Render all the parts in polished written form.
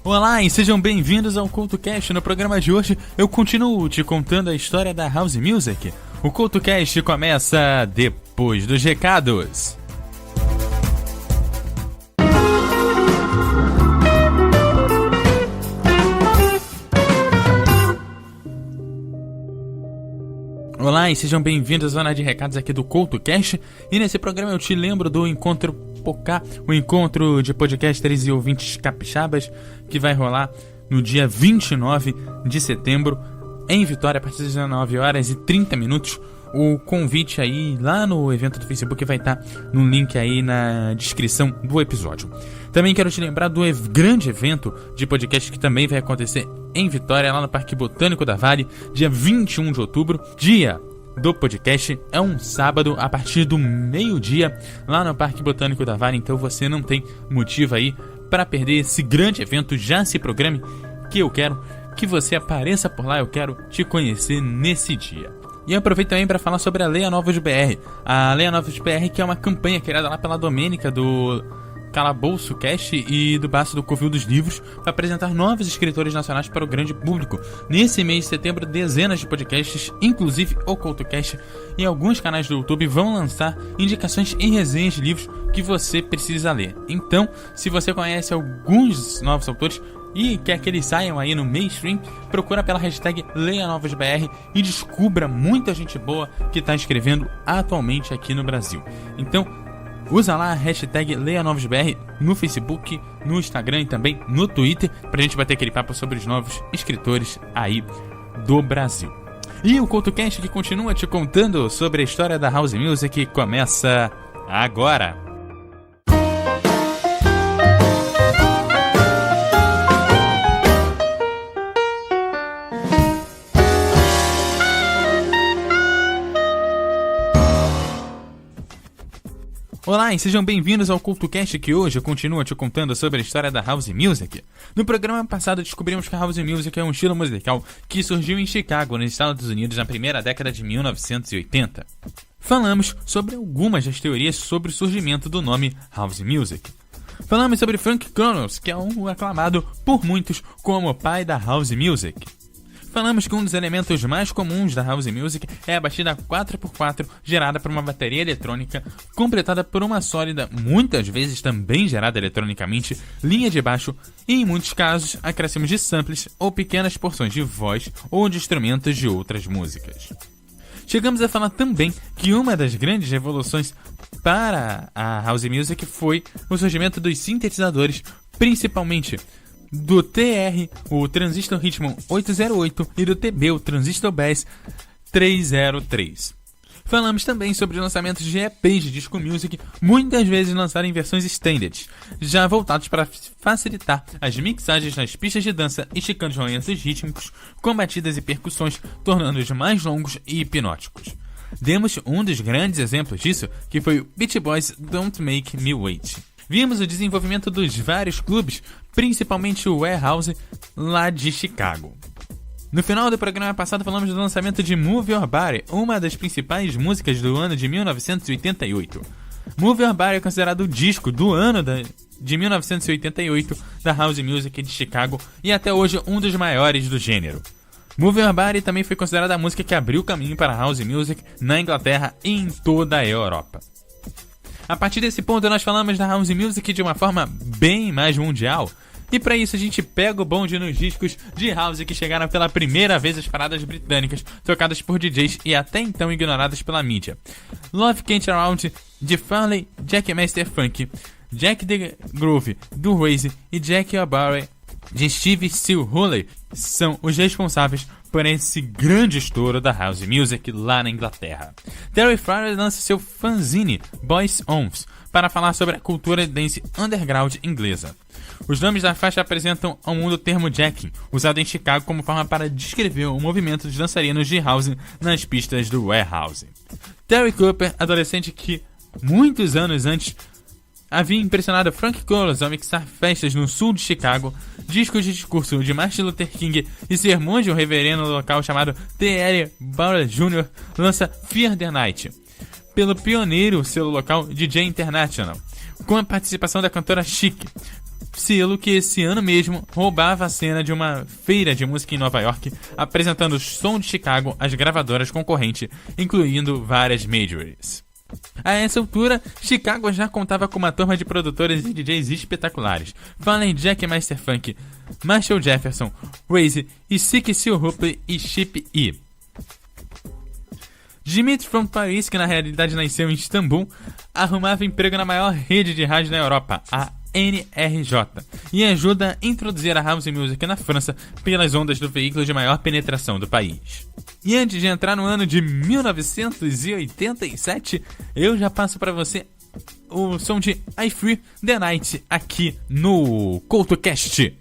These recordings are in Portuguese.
Olá e sejam bem-vindos ao CultoCast. No programa de hoje eu continuo te contando a história da House Music. O CultoCast começa depois dos recados. Olá e sejam bem-vindos à zona de recados aqui do CultoCast. E nesse programa eu te lembro do Encontro Pocá, o encontro de podcasters e ouvintes capixabas, que vai rolar no dia 29 de setembro, em Vitória, a partir das 19h30. O convite aí lá no evento do Facebook vai estar no link aí na descrição do episódio. Também quero te lembrar do grande evento de podcast que também vai acontecer em Vitória, lá no Parque Botânico da Vale, dia 21 de outubro, dia do podcast. É um sábado a partir do meio-dia lá no Parque Botânico da Vale, então você não tem motivo aí para perder esse grande evento. Já se programe, que eu quero que você apareça por lá, eu quero te conhecer nesse dia. E eu aproveito também para falar sobre a Leia Novos BR. A Leia Novos BR, que é uma campanha criada lá pela Domênica do Calabouço Cast e do Baço do Covil dos Livros, para apresentar novos escritores nacionais para o grande público. Nesse mês de setembro, dezenas de podcasts, inclusive o CultoCast, e alguns canais do YouTube vão lançar indicações e resenhas de livros que você precisa ler. Então, se você conhece alguns novos autores e quer que eles saiam aí no mainstream, procura pela hashtag LeiaNovosBR e descubra muita gente boa que está escrevendo atualmente aqui no Brasil. Então, usa lá a hashtag LeiaNovosBR no Facebook, no Instagram e também no Twitter, pra gente bater aquele papo sobre os novos escritores aí do Brasil. E o CultoCast, que continua te contando sobre a história da House Music, começa agora! Olá e sejam bem-vindos ao CultoCast, que hoje continua te contando sobre a história da House Music. No programa passado descobrimos que a House Music é um estilo musical que surgiu em Chicago, nos Estados Unidos, na primeira década de 1980. Falamos sobre algumas das teorias sobre o surgimento do nome House Music. Falamos sobre Frank Connors, que é um aclamado por muitos como o pai da House Music. Falamos que um dos elementos mais comuns da House Music é a batida 4x4 gerada por uma bateria eletrônica, completada por uma sólida, muitas vezes também gerada eletronicamente, linha de baixo e, em muitos casos, acréscimos de samples ou pequenas porções de voz ou de instrumentos de outras músicas. Chegamos a falar também que uma das grandes revoluções para a House Music foi o surgimento dos sintetizadores, principalmente do TR, o Transistor Ritmon 808, e do TB, o Transistor Bass 303. Falamos também sobre lançamentos de EPs de Disco Music, muitas vezes lançados em versões extended, já voltados para facilitar as mixagens nas pistas de dança, esticando os rolamentos rítmicos com batidas e percussões, tornando-os mais longos e hipnóticos. Demos um dos grandes exemplos disso, que foi o Beach Boys' Don't Make Me Wait. Vimos o desenvolvimento dos vários clubes, principalmente o Warehouse, lá de Chicago. No final do programa passado falamos do lançamento de Move Your Body, uma das principais músicas do ano de 1988. Move Your Body é considerado o disco do ano de 1988 da House Music de Chicago e até hoje um dos maiores do gênero. Move Your Body também foi considerada a música que abriu o caminho para a House Music na Inglaterra e em toda a Europa. A partir desse ponto nós falamos da House Music de uma forma bem mais mundial. E para isso a gente pega o bonde nos discos de House que chegaram pela primeira vez às paradas britânicas, tocadas por DJs e até então ignoradas pela mídia. Love Can't Around, de Farley, Jack Master Funk, Jack the Groove, do Raze e Jack O'Barry, de Steve Still Hurley, são os responsáveis por esse grande estouro da House Music lá na Inglaterra. Terry Farley lança seu fanzine Boys Ons para falar sobre a cultura dance underground inglesa. Os nomes da faixa apresentam ao mundo o termo jacking, usado em Chicago como forma para descrever o movimento dos dançarinos de house nas pistas do Warehouse. Terry Cooper, adolescente que, muitos anos antes, havia impressionado Frank Connors ao mixar festas no sul de Chicago, discos de discurso de Martin Luther King e sermões de um reverendo local chamado T.L. Bauer Jr., lança Fear the Night, pelo pioneiro selo local DJ International, com a participação da cantora Chic. selo que esse ano mesmo roubava a cena de uma feira de música em Nova York, apresentando o som de Chicago às gravadoras concorrentes, incluindo várias majors. A essa altura, Chicago já contava com uma turma de produtores e DJs espetaculares. Fallen Jack Masterfunk, Marshall Jefferson, Waze e Sick Seal Hope e Chip E. Dimitri from Paris, que na realidade nasceu em Istambul, arrumava emprego na maior rede de rádio da Europa, a NRJ, e ajuda a introduzir a house music na França pelas ondas do veículo de maior penetração do país. E antes de entrar no ano de 1987, eu já passo para você o som de I Free the Night aqui no CoutoCast.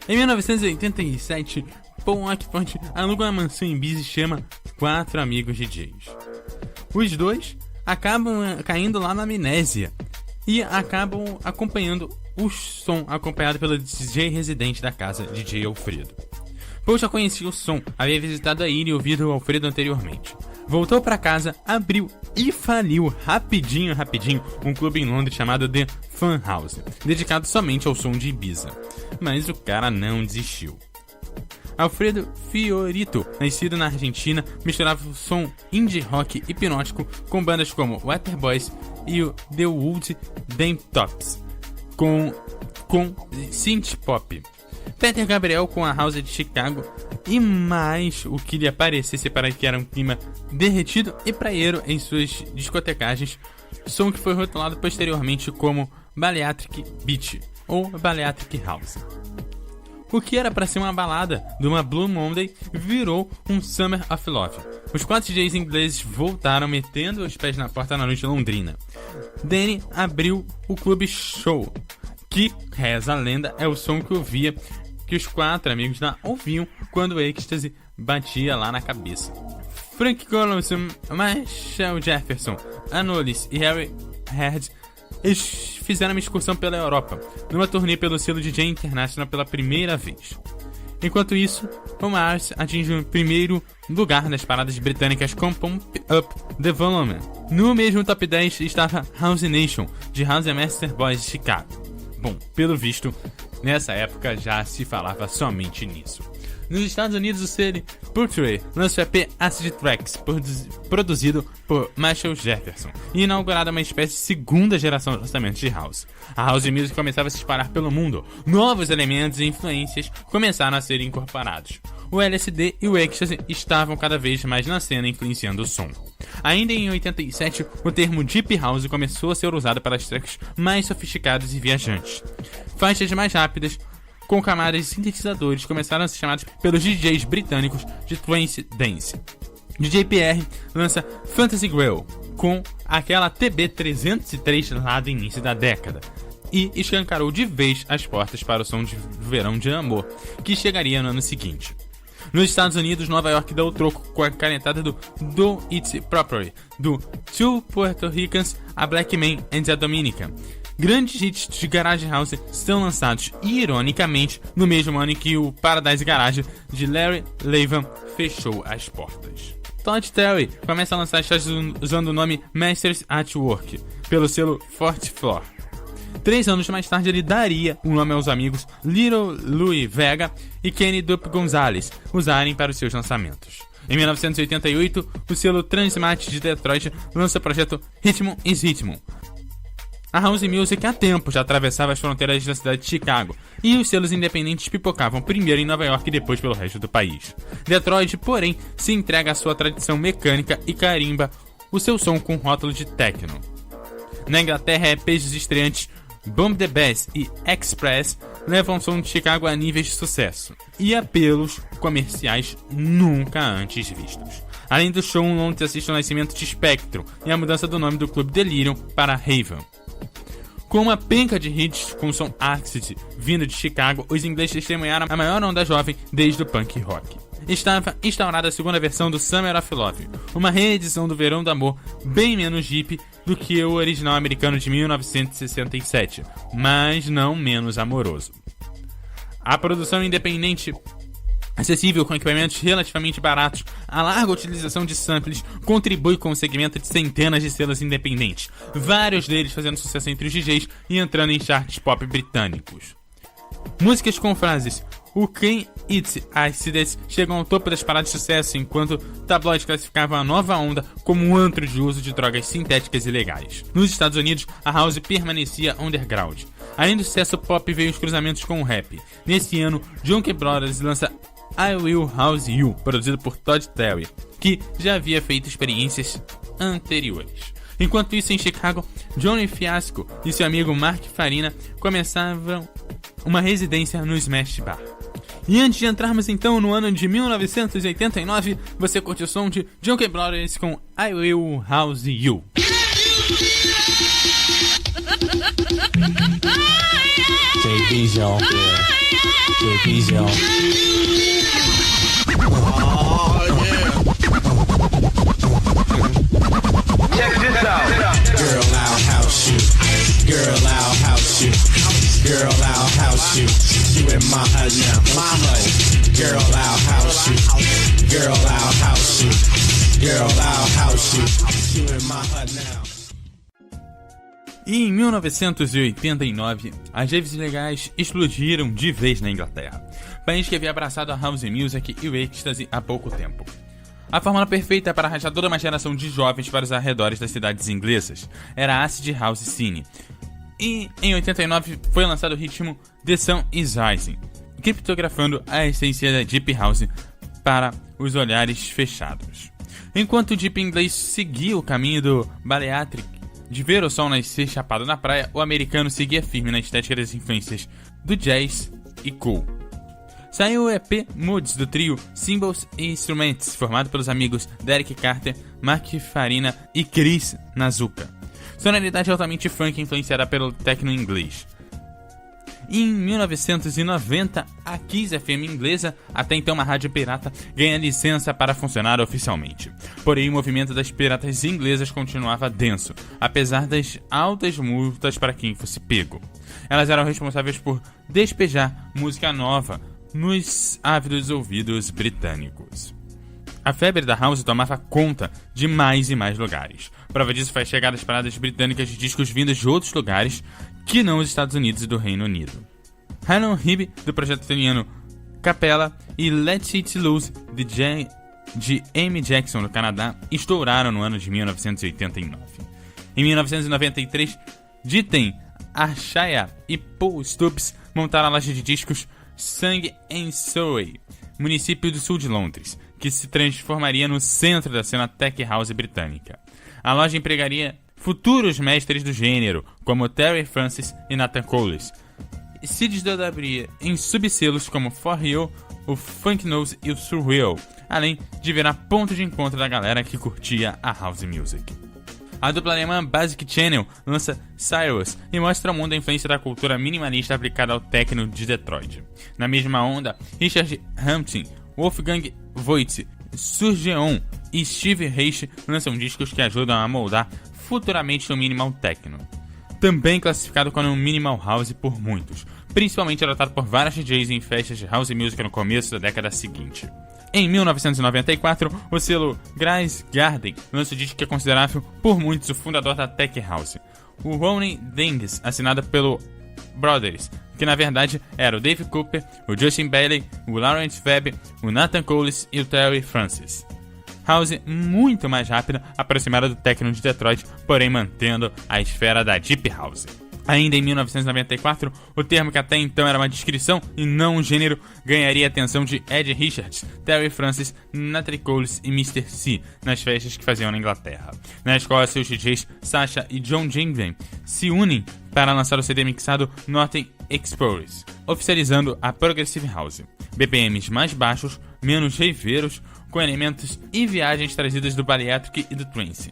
Em 1987, Paul Oakport aluga uma mansão em Ibiza e chama 4 amigos DJs. Os dois acabam caindo lá na amnésia e acabam acompanhando o som acompanhado pelo DJ residente da casa, DJ Alfredo. Paul já conhecia o som, havia visitado a ilha e ouvido o Alfredo anteriormente. Voltou para casa, abriu e faliu rapidinho um clube em Londres chamado The Fun House, dedicado somente ao som de Ibiza. Mas o cara não desistiu. Alfredo Fiorito, nascido na Argentina, misturava o som indie rock hipnótico com bandas como Waterboys e o The Wood Damn Tops, com synth pop. Peter Gabriel com a House de Chicago e mais o que lhe aparecesse para que era um clima derretido e praieiro em suas discotecagens, som que foi rotulado posteriormente como Baleatric Beach ou Baleatric House. O que era para ser uma balada de uma Blue Monday virou um Summer of Love. Os 4 DJs ingleses voltaram metendo os pés na porta na noite londrina. Danny abriu o Clube Show, que, reza a lenda, é o som que ouvia que os 4 amigos lá ouviam quando o Ecstasy batia lá na cabeça. Frank Collinson, Marshall Jefferson, Anolis e Harry Herd, eles fizeram uma excursão pela Europa, numa turnê pelo selo DJ International pela primeira vez. Enquanto isso, o Mars atinge o primeiro lugar nas paradas britânicas com Pump Up the Volume. No mesmo top 10 estava House Nation, de House Master Boys de Chicago. Bom, pelo visto, nessa época já se falava somente nisso. Nos Estados Unidos, o selo Portrait lançou o EP Acid Tracks, produzido por Marshall Jefferson, e inaugurada uma espécie de segunda geração de lançamentos de House. A House Music começava a se espalhar pelo mundo, novos elementos e influências começaram a ser incorporados. O LSD e o Ecstasy estavam cada vez mais na cena, influenciando o som. Ainda em 87, o termo Deep House começou a ser usado para as tracks mais sofisticadas e viajantes. Faixas mais rápidas, com camadas de sintetizadores, começaram a ser chamados pelos DJs britânicos de trance dance. DJ Pierre lança Fantasy Grail, com aquela TB303 lá do início da década, e escancarou de vez as portas para o som de Verão de Amor, que chegaria no ano seguinte. Nos Estados Unidos, Nova York deu o troco com a canetada do Do It Properly, do Two Puerto Ricans, a Black Man and a Dominican. Grandes hits de Garage House são lançados, ironicamente, no mesmo ano em que o Paradise Garage de Larry Levan fechou as portas. Todd Terry começa a lançar shows usando o nome Masters at Work, pelo selo Forte Floor. 3 anos mais tarde, ele daria o nome aos amigos Little Louie Vega e Kenny Dupe Gonzalez usarem para os seus lançamentos. Em 1988, o selo Transmat de Detroit lança o projeto Rhythm is Rhythm. A House Music há tempo já atravessava as fronteiras da cidade de Chicago, e os selos independentes pipocavam primeiro em Nova York e depois pelo resto do país. Detroit, porém, se entrega à sua tradição mecânica e carimba o seu som com rótulo de techno. Na Inglaterra, EPs estreantes Bomb the Bass e Express levam o som de Chicago a níveis de sucesso e apelos comerciais nunca antes vistos. Além do show, Londres assiste ao nascimento de Spectrum e a mudança do nome do clube Delirium para Raven. Com uma penca de hits com som acid vindo de Chicago, os ingleses testemunharam a maior onda jovem desde o punk rock. Estava instaurada a segunda versão do Summer of Love, uma reedição do Verão do Amor bem menos hippie do que o original americano de 1967, mas não menos amoroso. A produção independente, acessível com equipamentos relativamente baratos, a larga utilização de samples contribui com o segmento de centenas de selos independentes, vários deles fazendo sucesso entre os DJs e entrando em charts pop britânicos. Músicas com frases "Who Can Eat Acids" chegam ao topo das paradas de sucesso, enquanto tabloides classificavam a nova onda como um antro de uso de drogas sintéticas ilegais. Nos Estados Unidos, a house permanecia underground. Além do sucesso pop, veio os cruzamentos com o rap. Nesse ano, Jonkey Brothers lança I Will House You, produzido por Todd Terry, que já havia feito experiências anteriores. Enquanto isso, em Chicago, Johnny Fiasco e seu amigo Mark Farina começavam uma residência no Smash Bar. E antes de entrarmos então no ano de 1989, você curte o som de Jonkey Brothers com I Will House You. JB's y'all. Yeah. JB's y'all. Oh, yeah. Check this out. Girl, I'll house you. Girl, I'll house you. Girl, I'll house you. You in my hood now. My hood. Girl, I'll house you. Girl, I'll house you. Girl, I'll house you. You in my hood now. E em 1989, as raves legais explodiram de vez na Inglaterra, país que havia abraçado a house music e o ecstasy há pouco tempo. A fórmula perfeita para arrastar toda uma geração de jovens para os arredores das cidades inglesas era a acid house scene. E em 89 foi lançado o ritmo The Sun is Rising, criptografando a essência da Deep House para os olhares fechados. Enquanto o Deep inglês seguia o caminho do Baleatric, de ver o sol nascer chapado na praia, o americano seguia firme na estética das influências do jazz e cool. Saiu o EP Moods do trio Symbols e Instruments, formado pelos amigos Derek Carter, Mark Farina e Chris Nazuka. Sonoridade altamente funk influenciada pelo techno inglês. Em 1990, a Kiss FM inglesa, até então uma rádio pirata, ganha licença para funcionar oficialmente. Porém, o movimento das piratas inglesas continuava denso, apesar das altas multas para quem fosse pego. Elas eram responsáveis por despejar música nova nos ávidos ouvidos britânicos. A febre da house tomava conta de mais e mais lugares. Prova disso foi a chegada das paradas britânicas de discos vindos de outros lugares que não os Estados Unidos e do Reino Unido. Hanon Hib, do projeto italiano Capella, e Let It Loose, de Amy Jackson, do Canadá, estouraram no ano de 1989. Em 1993, Jiten Arshaya e Paul Stubbs montaram a loja de discos Sang & Surrey, município do sul de Londres, que se transformaria no centro da cena tech house britânica. A loja empregaria futuros mestres do gênero, como Terry Francis e Nathan Coles, e se desdobraria em subselos como For Real, o Funk Nose e o Surreal, além de virar ponto de encontro da galera que curtia a house music. A dupla alemã Basic Channel lança Cyrus e mostra ao mundo a influência da cultura minimalista aplicada ao techno de Detroit. Na mesma onda, Richard Hampton, Wolfgang Voigt, Surgeon e Steve Reich lançam discos que ajudam a moldar futuramente o minimal techno, também classificado como minimal house por muitos, principalmente adotado por vários DJs em festas de house music no começo da década seguinte. Em 1994, o selo Grace Garden lança o disco que é considerável por muitos o fundador da tech house, o Ronnie Dings, assinado pelo Brothers, que na verdade era o Dave Cooper, o Justin Bailey, o Lawrence Webb, o Nathan Coles e o Terry Francis. House muito mais rápida, aproximada do techno de Detroit, porém mantendo a esfera da Deep House. Ainda em 1994, o termo que até então era uma descrição e não um gênero ganharia a atenção de Ed Richards, Terry Francis, Nathan Coles e Mr. C nas festas que faziam na Inglaterra. Na escola, seus DJs Sasha e John Jensen se unem para lançar o CD mixado Northern Explorers, oficializando a Progressive House. BPMs mais baixos, menos reveiros, com elementos e viagens trazidas do bariatric e do trance,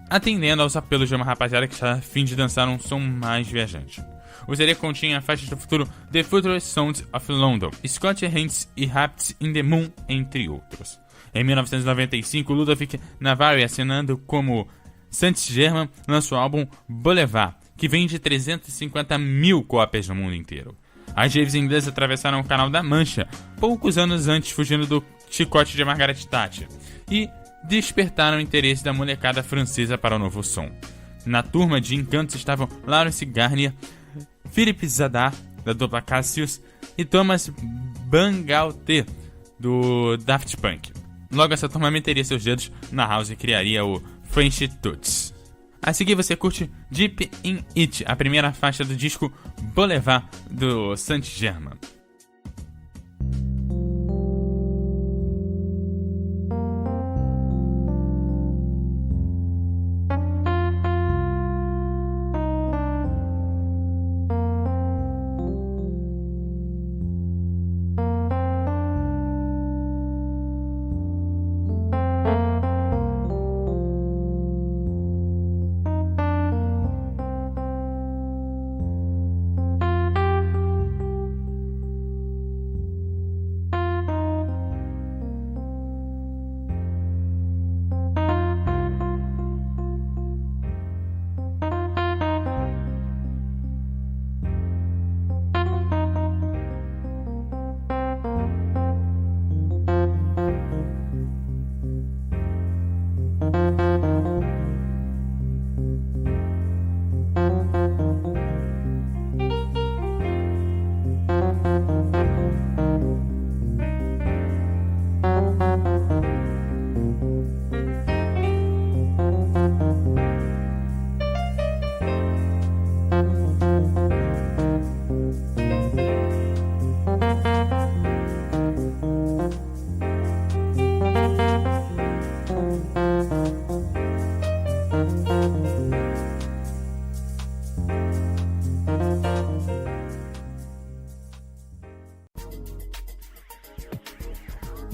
atendendo aos apelos de uma rapaziada que está a fim de dançar um som mais viajante. O CD continha faixas do futuro The Futurist Sounds of London, Scott Hands e Raps in the Moon, entre outros. Em 1995, Ludovic Navarre, assinando como Saint Germain, lançou o álbum Boulevard, que vende 350 mil cópias no mundo inteiro. As raves inglesas atravessaram o Canal da Mancha poucos anos antes, fugindo do chicote de Margaret Thatcher, e despertaram o interesse da molecada francesa para o novo som. Na turma de encantos estavam Lawrence Garnier, Philippe Zadar, da dupla Cassius, e Thomas Bangalter, do Daft Punk. Logo, essa turma meteria seus dedos na house e criaria o French Touch. A seguir você curte Deep in It, a primeira faixa do disco Boulevard, do Saint Germain.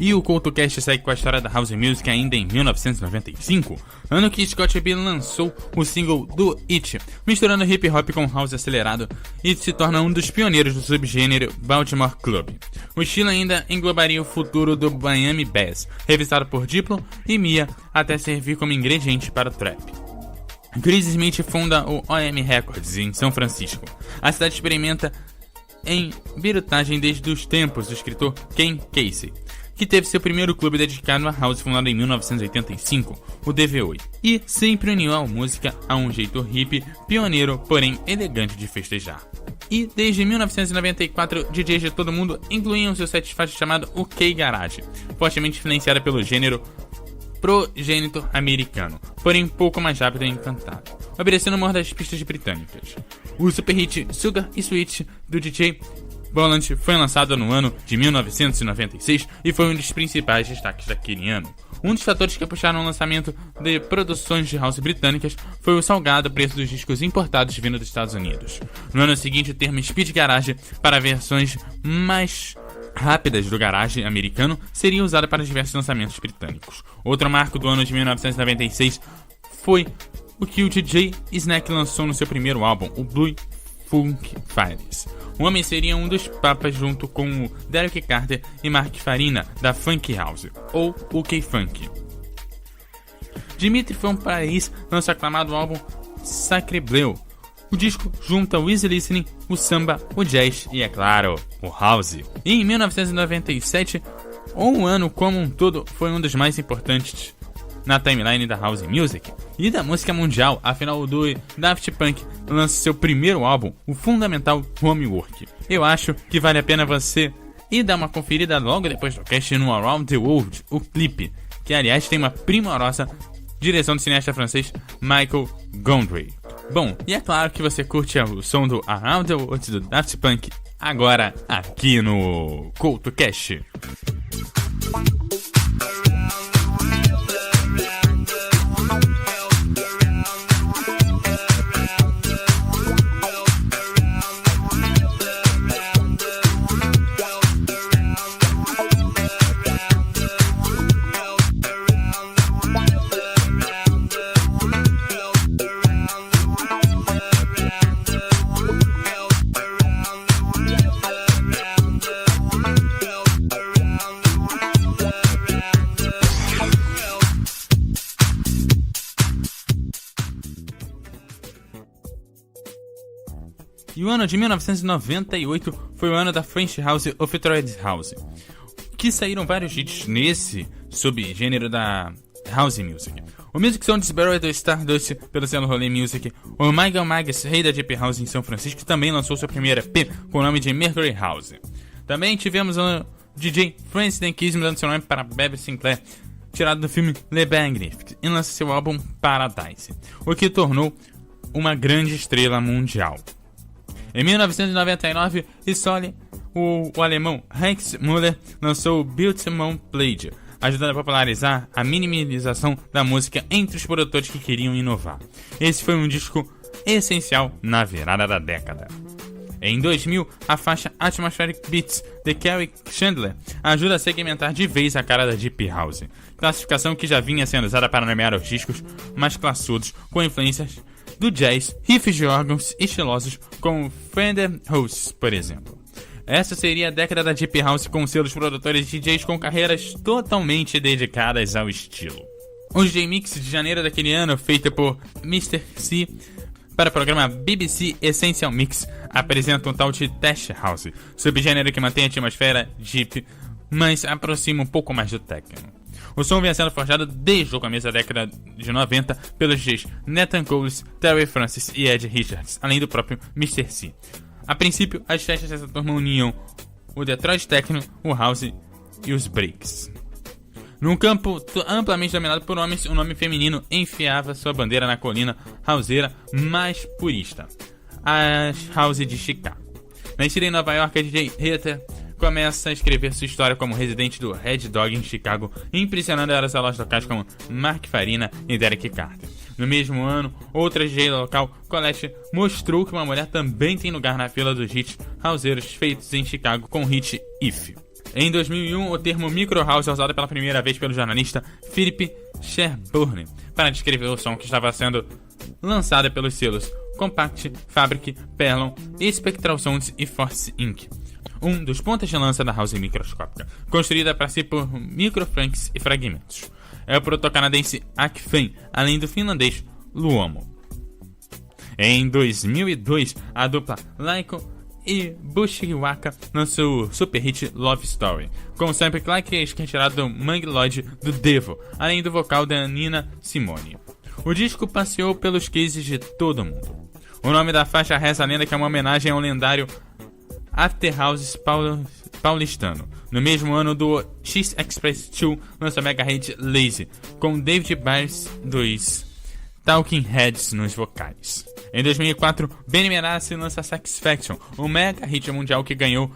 E o CultoCast segue com a história da House Music ainda em 1995, ano que Scott B lançou o single Do It, misturando hip hop com house acelerado, e se torna um dos pioneiros do subgênero Baltimore Club. O estilo ainda englobaria o futuro do Miami Bass, revisado por Diplo e Mia, até servir como ingrediente para o trap. Chris Smith funda o OM Records em São Francisco. A cidade experimenta em birutagem desde os tempos do escritor Ken Casey, que teve seu primeiro clube dedicado à house fundado em 1985, o DV8, e sempre uniu a música a um jeito hippie, pioneiro, porém elegante de festejar. E desde 1994, DJs de todo mundo incluíam seu set de faixa chamado UK Garage, fortemente influenciada pelo gênero progênito americano, porém pouco mais rápido e encantado, obedecendo uma das pistas britânicas. O super hit Sugar e Sweet do DJ Boland foi lançado no ano de 1996 e foi um dos principais destaques daquele ano. Um dos fatores que puxaram o lançamento de produções de house britânicas foi o salgado preço dos discos importados vindo dos Estados Unidos. No ano seguinte, o termo Speed Garage para versões mais rápidas do garage americano seria usado para diversos lançamentos britânicos. Outro marco do ano de 1996 foi o que o DJ Snack lançou no seu primeiro álbum, o Blue Funk Fires. O homem seria um dos papas junto com o Derek Carter e Mark Farina da Funk House, ou UK Funk. Dimitri Van Parijs lança o aclamado álbum Sacre Bleu. O disco junta o easy listening, o samba, o jazz e, é claro, o house. E em 1997, o ano como um todo foi um dos mais importantes na timeline da house music e da música mundial, afinal o do Daft Punk lança seu primeiro álbum, o fundamental Homework. Eu acho que vale a pena você ir dar uma conferida logo depois do cast no Around the World, o clipe, que aliás tem uma primorosa direção do cineasta francês Michael Gondry. Bom, e é claro que você curte o som do Around the World do Daft Punk agora aqui no CultoCast. E o ano de 1998 foi o ano da French House of Thread House, que saíram vários hits nesse subgênero da House Music. O Music Sound Sparrow do Stardust pelo selo Rolê Music. O Michael Magus, rei da Deep House em São Francisco, também lançou sua primeira EP com o nome de Mercury House. Também tivemos o DJ Francis Denkis dando seu nome para Bebe Sinclair, tirado do filme Le Magnifique, e lança seu álbum Paradise, o que tornou uma grande estrela mundial. Em 1999, o alemão Heinz Müller lançou o Biltmon Played, ajudando a popularizar a minimalização da música entre os produtores que queriam inovar. Esse foi um disco essencial na virada da década. Em 2000, a faixa Atmospheric Beats de Kerry Chandler ajuda a segmentar de vez a cara da Deep House, classificação que já vinha sendo usada para nomear os discos mais classudos com influências do jazz, riffs de órgãos estilosos como Fender Rhodes, por exemplo. Essa seria a década da Deep House com seus produtores e DJs com carreiras totalmente dedicadas ao estilo. O DJ Mix de janeiro daquele ano, feito por Mr. C para o programa BBC Essential Mix, apresenta um tal de Test House, subgênero que mantém a atmosfera Deep, mas aproxima um pouco mais do techno. O som vinha sendo forjado desde o começo da década de 90 pelos DJs Nathan Coles, Terry Francis e Ed Richards, além do próprio Mr. C. A princípio, as festas dessa turma uniam o Detroit Techno, o House e os Breaks. Num campo amplamente dominado por homens, o nome feminino enfiava sua bandeira na colina houseira mais purista, a House de Chicago. Nascida em Nova York, a DJ Heather começa a escrever sua história como residente do Red Dog em Chicago, impressionando as salas locais como Mark Farina e Derek Carter. No mesmo ano, outra DJ local, Colette, mostrou que uma mulher também tem lugar na fila dos hits houseiros feitos em Chicago com o hit If. Em 2001, o termo Micro House é usado pela primeira vez pelo jornalista Philip Sherburne para descrever o som que estava sendo lançado pelos selos Compact, Fabric, Perlon, Spectral Sounds e Force Inc., um dos pontas de lança da house microscópica, construída para si por microfranks e fragmentos. É o proto-canadense Akfen, além do finlandês Luomo. Em 2002, a dupla Laiko e Bushiwaka lançou o super hit Love Story, com o sample que é retirado do Mangue Lloyd do Devo, além do vocal da Nina Simone. O disco passeou pelos cases de todo mundo. O nome da faixa reza a lenda que é uma homenagem ao lendário After House paulistano. No mesmo ano, do X-Express 2 lança a mega hit Lazy, com David Byers dos Talking Heads nos vocais. Em 2004, Benny Benassi lança Satisfaction, um mega hit mundial que ganhou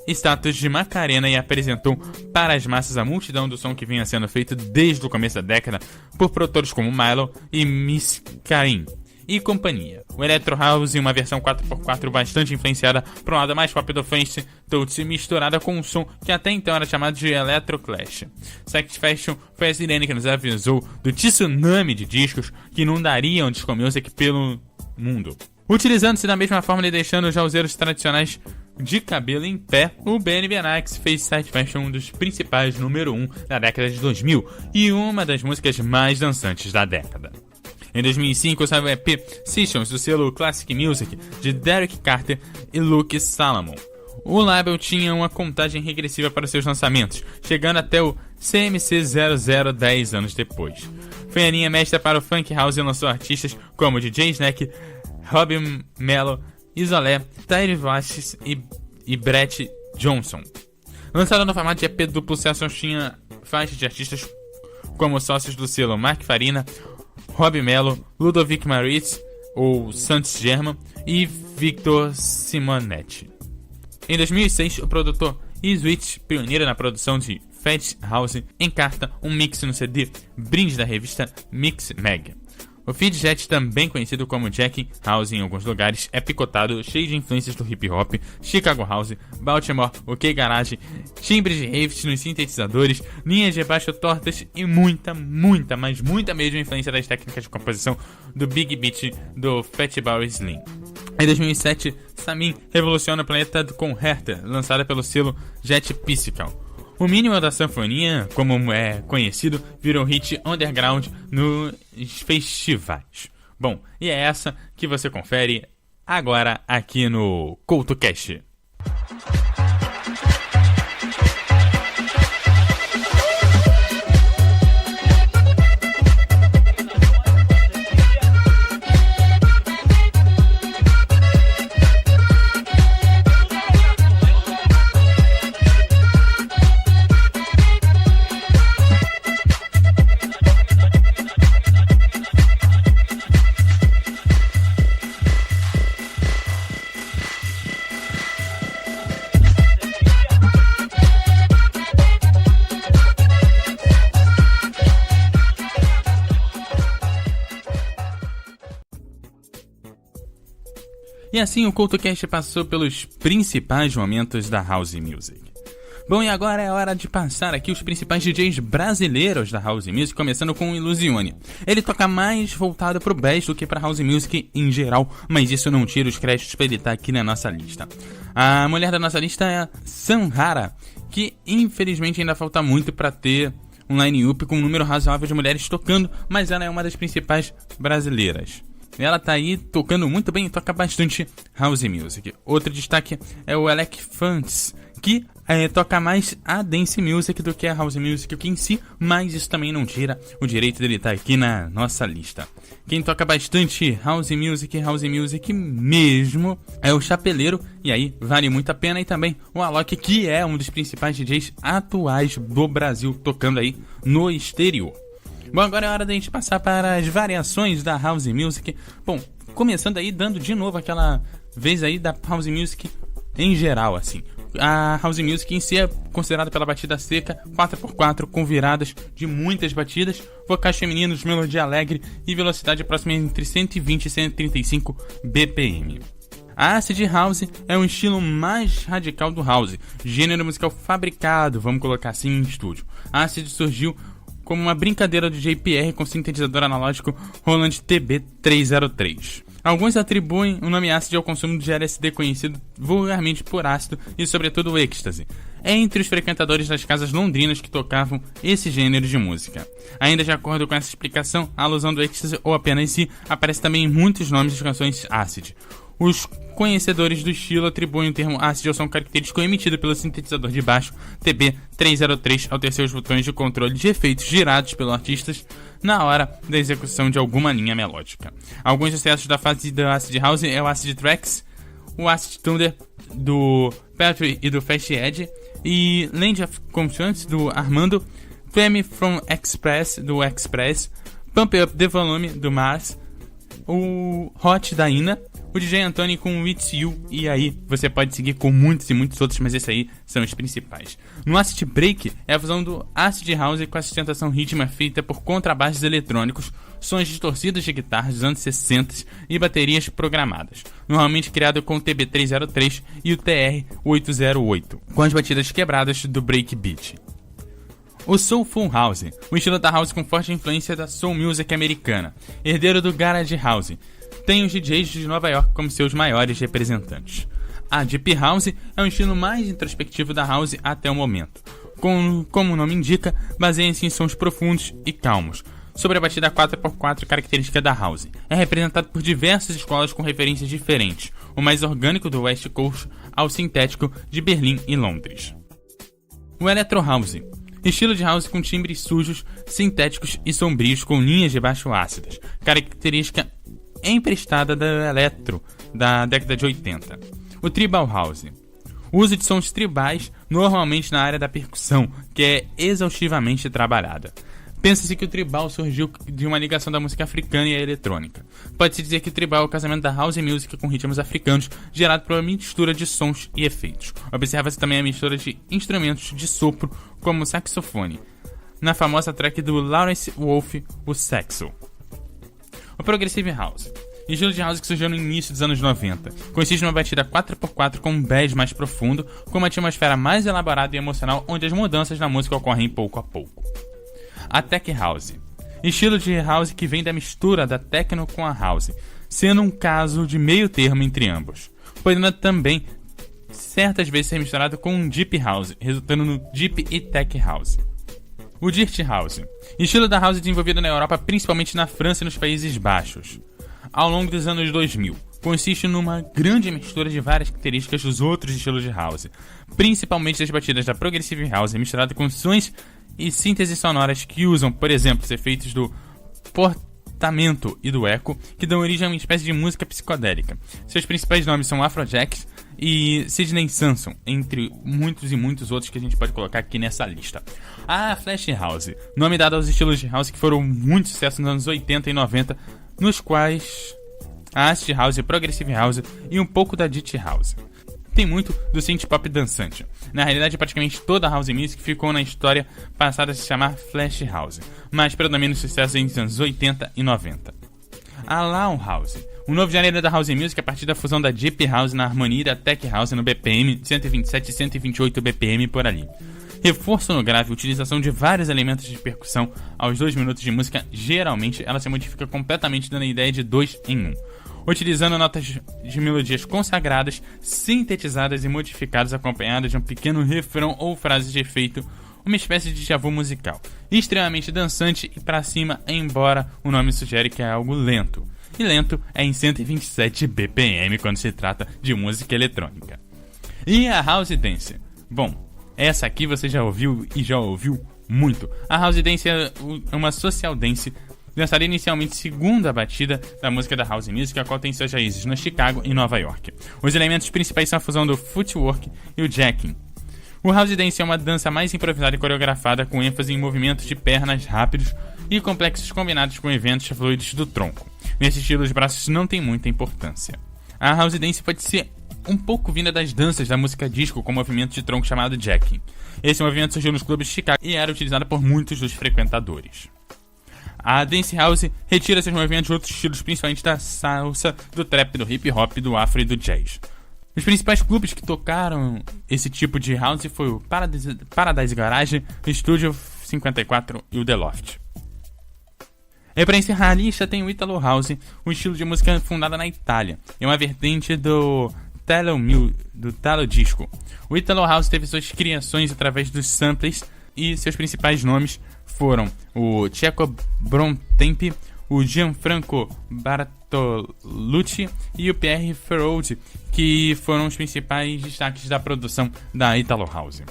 status de Macarena e apresentou para as massas a multidão do som que vinha sendo feito desde o começo da década por produtores como Milo e Miss Karim e companhia. O Electro House em uma versão 4x4 bastante influenciada por um lado mais pop do French Touch, misturada com um som que até então era chamado de Electro Clash. Satisfaction foi a sirene que nos avisou do tsunami de discos que inundariam disco music pelo mundo. Utilizando-se da mesma forma e deixando os houseiros tradicionais de cabelo em pé, o Benny Benassi fez Satisfaction um dos principais número 1 da década de 2000 e uma das músicas mais dançantes da década. Em 2005, saiu o EP Sessions do selo Classic Music de Derek Carter e Luke Salomon. O label tinha uma contagem regressiva para seus lançamentos, chegando até o CMC 00 10 anos depois. Foi a linha mestra para o Funk House e lançou artistas como DJ Snack, Robbie Mello, Isolé, Tyree Vasquez e Brett Johnson. Lançado no formato de EP duplo, Sessions tinha faixas de artistas como sócios do selo Mark Farina, Robbie Mello, Ludovic Maritz, ou Santos German, e Victor Simonetti. Em 2006, o produtor E-Switch, pioneiro na produção de Fat House, encarta um mix no CD brinde da revista Mix Mag. O Fidget, também conhecido como Jack House em alguns lugares, é picotado, cheio de influências do hip hop, Chicago House, Baltimore, OK Garage, timbres de rave nos sintetizadores, linhas de baixo tortas e muita mesmo influência das técnicas de composição do Big Beat do Fatboy Slim. Em 2007, Samin revoluciona o planeta com Hertha, lançada pelo selo Jet Physical. O mínimo da sanfonia, como é conhecido, virou hit underground nos festivais. Bom, e é essa que você confere agora aqui no CoutoCast. E assim o CoutoCast passou pelos principais momentos da House Music. Bom, e agora é hora de passar aqui os principais DJs brasileiros da House Music, começando com o Illusione. Ele toca mais voltado pro bass do que pra House Music em geral, mas isso não tira os créditos pra ele estar aqui na nossa lista. A mulher da nossa lista é a Sanhara, que infelizmente ainda falta muito pra ter um line-up com um número razoável de mulheres tocando, mas ela é uma das principais brasileiras. Ela tá aí tocando muito bem e toca bastante House Music. Outro destaque é o Alec Funks, que toca mais a Dance Music do que a House Music em si, mas isso também não tira o direito dele estar aqui na nossa lista. Quem toca bastante House Music mesmo, é o Chapeleiro, e aí vale muito a pena, e também o Alok, que é um dos principais DJs atuais do Brasil, tocando aí no exterior. Bom, agora é hora da gente passar para as variações da House Music. Bom, começando aí, dando de novo aquela vez aí da House Music em geral, assim. A House Music em si é considerada pela batida seca, 4x4, com viradas de muitas batidas, vocais femininos, melodia alegre e velocidade próxima entre 120 e 135 BPM. A Acid House é um estilo mais radical do House, gênero musical fabricado, vamos colocar assim, em estúdio. A Acid surgiu como uma brincadeira do JPR com sintetizador analógico Roland TB303. Alguns atribuem o nome ácido ao consumo de LSD, conhecido vulgarmente por ácido e sobretudo o êxtase, entre os frequentadores das casas londrinas que tocavam esse gênero de música. Ainda de acordo com essa explicação, a alusão do êxtase ou a pena em si aparece também em muitos nomes das canções acid. Os conhecedores do estilo atribuem o termo acid ao som característico emitido pelo sintetizador de baixo TB303 ao ter seus botões de controle de efeitos girados pelos artistas na hora da execução de alguma linha melódica. Alguns sucessos da fase da Acid House é o Acid Tracks, o Acid Thunder do Petri e do Fast Edge, e Land of Constance do Armando, Femme from Express do Express, Pump Up the Volume do Mars, o Hot da Ina, o DJ Anthony com It's You, e aí você pode seguir com muitos e muitos outros, mas esses aí são os principais. No Acid Break é a fusão do Acid House com a sustentação rítmica feita por contrabaixos eletrônicos, sons distorcidos de guitarras dos anos 60 e baterias programadas, normalmente criado com o TB303 e o TR-808, com as batidas quebradas do breakbeat. O Soulful House, um estilo da house com forte influência da soul music americana, herdeiro do Garage House, tem os DJs de Nova York como seus maiores representantes. A Deep House é um estilo mais introspectivo da house até o momento. Como o nome indica, baseia-se em sons profundos e calmos, sobre a batida 4x4 característica da house. É representado por diversas escolas com referências diferentes, o mais orgânico do West Coast ao sintético de Berlim e Londres. O Electro House, estilo de house com timbres sujos, sintéticos e sombrios com linhas de baixo ácidas, característica emprestada da electro da década de 80. O Tribal House, uso de sons tribais normalmente na área da percussão, que é exaustivamente trabalhada. Pensa-se que o tribal surgiu de uma ligação da música africana e a eletrônica. Pode-se dizer que o tribal é o casamento da house music com ritmos africanos, gerado por uma mistura de sons e efeitos. Observa-se também a mistura de instrumentos de sopro, como o saxofone, na famosa track do Lawrence Wolfe, o Saxo. O Progressive House, estilo de house que surgiu no início dos anos 90. Consiste numa batida 4x4 com um bass mais profundo, com uma atmosfera mais elaborada e emocional, onde as mudanças na música ocorrem pouco a pouco. A Tech House, estilo de house que vem da mistura da techno com a house, sendo um caso de meio termo entre ambos, podendo também certas vezes ser misturado com um Deep House, resultando no Deep e Tech House. O Dirt House, estilo da house desenvolvido na Europa, principalmente na França e nos Países Baixos, ao longo dos anos 2000. consiste numa grande mistura de várias características dos outros estilos de house, principalmente das batidas da Progressive House, misturada com sons e sínteses sonoras que usam, por exemplo, os efeitos do portamento e do eco, que dão origem a uma espécie de música psicodélica. Seus principais nomes são Afrojack e Sidney Samson, entre muitos e muitos outros que a gente pode colocar aqui nessa lista. A Flash House, nome dado aos estilos de house que foram muito sucesso nos anos 80 e 90, nos quais a Acid House, Progressive House e um pouco da Deep House. Tem muito do synth pop dançante. Na realidade, praticamente toda a house music ficou na história passada a se chamar Flash House, mas predomina o sucesso entre os anos 80 e 90. A Lounge House, um novo gênero da house music a partir da fusão da Deep House na harmonia da Tech House no BPM 127 e 128 BPM por ali. Reforço no grave, utilização de vários elementos de percussão aos 2 minutos de música, geralmente ela se modifica completamente dando a ideia de 2 em 1. Utilizando notas de melodias consagradas, sintetizadas e modificadas acompanhadas de um pequeno refrão ou frase de efeito, uma espécie de déjà vu musical, extremamente dançante e pra cima, embora o nome sugere que é algo lento. E lento é em 127 BPM quando se trata de música eletrônica. E a House Dance? Bom, essa aqui você já ouviu e já ouviu muito. A House Dance é uma social dance dançada inicialmente segundo a batida da música da House Music, a qual tem suas raízes no Chicago e Nova York. Os elementos principais são a fusão do footwork e o jacking. O House Dance é uma dança mais improvisada e coreografada com ênfase em movimentos de pernas rápidos e complexos combinados com eventos fluidos do tronco. Nesse estilo, os braços não têm muita importância. A House Dance pode ser um pouco vinda das danças da música disco com movimento de tronco chamado jacking. Esse movimento surgiu nos clubes de Chicago e era utilizado por muitos dos frequentadores. A Dance House retira seus movimentos de outros estilos, principalmente da salsa, do trap, do hip hop, do afro e do jazz. Os principais clubes que tocaram esse tipo de house foi o Paradise Garage, o Studio 54 e o The Loft. E para encerrar a lista tem o Italo House, um estilo de música fundado na Itália. É uma vertente do Talo Disco. O Italo House teve suas criações através dos samples e seus principais nomes foram o Checo Bontempi, o Gianfranco Bartolucci e o Pierre Ferraud, que foram os principais destaques da produção da Italo House.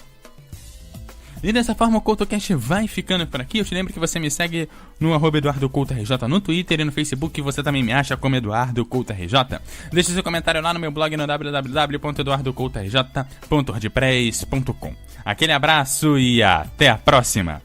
E dessa forma o CoutoCast vai ficando por aqui. Eu te lembro que você me segue no @EduardoCoutoRJ no Twitter e no Facebook, e você também me acha como EduardoCoutoRJ. Deixe seu comentário lá no meu blog no www.eduardocoutorj.wordpress.com. Aquele abraço e até a próxima!